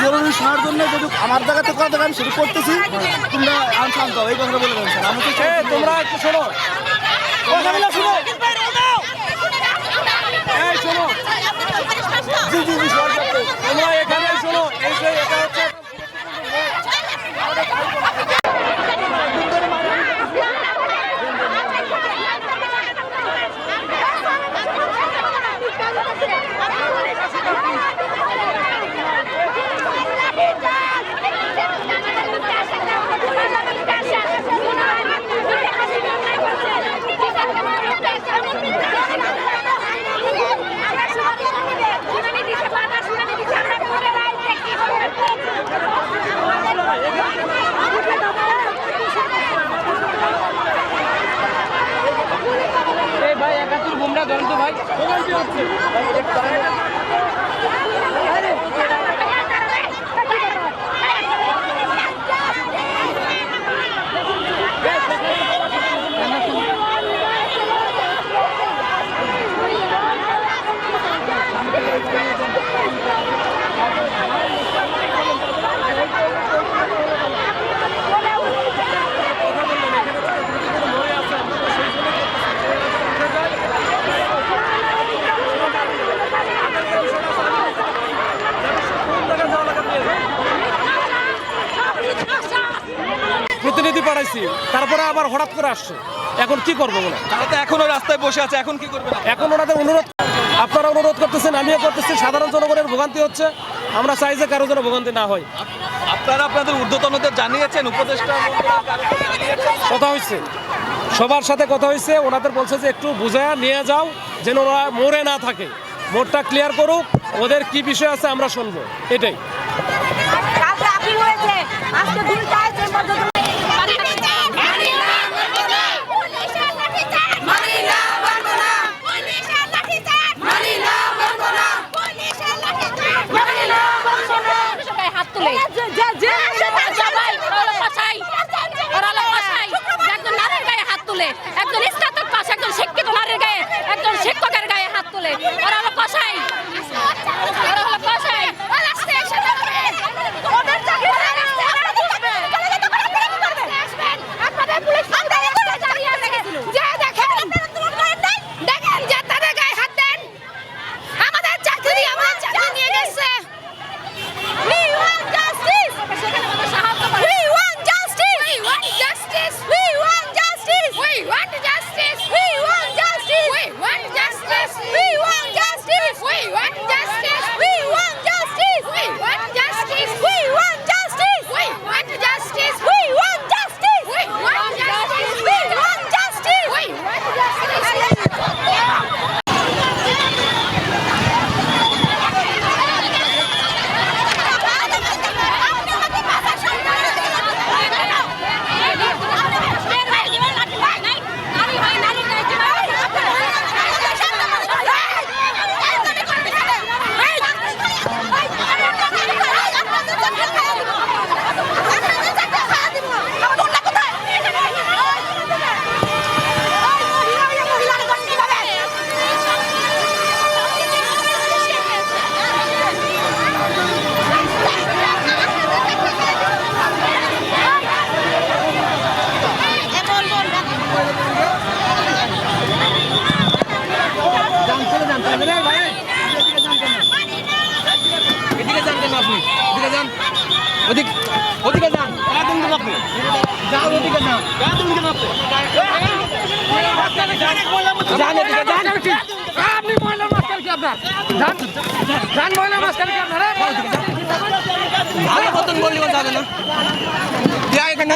জরুরি শোনার জন্য যদি আমার জায়গাতে কথা দেবেন শুরু করতেছি, তোমরা শান্ত এই কথাটা বলে দেবেন স্যার। আমি তো তোমরা একটু শোনো, কথাগুলো শোনো, এই শোনো, জি জি জি তোমরা এখানে শোনো, এই যে এটা হচ্ছে ভাই একাত্তর বুমরা ধরেন তো ভাই প্রতিনিধি পাঠাইছি, তারপরে আবার হঠাৎ করে আসছে। এখন কি করবো বলে, তারা তো এখনো রাস্তায় বসে আছে, এখন কি করবে? এখন ওনাদের অনুরোধ, আপনারা অনুরোধ করতেছেন, আমিও করতেছি, সাধারণ জনগণের ভোগান্তি হচ্ছে, আমরা চাই যে কারো যেন ভোগান্তি না হয়। আপনারা আপনাদের ঊর্ধ্বতনদের জানিয়েছেন, উপদেষ্টা কথা হয়েছে, সবার সাথে কথা হয়েছে, ওনাদের বলছে যে একটু বুঝায়া নিয়ে যাও যেন ওরা মোড়ে না থাকে, মোড়টা ক্লিয়ার করুক, ওদের কি বিষয় আছে আমরা শুনবো, এটাই। একজন স্নাতক পাস, একজন শিক্ষিত নারীর গায়ে, একজন শিক্ষকের গায়ে হাত তুলে, ওরা হলো কসাই, ওরা হলো কসাই। ওদিকে যান, ওদিকে যান। আপনি মহিলার মাঝখানে কি আপনার যান মহিলার মাঝখানে কি আপনার ভালো মতন বললি যাবে না এখানে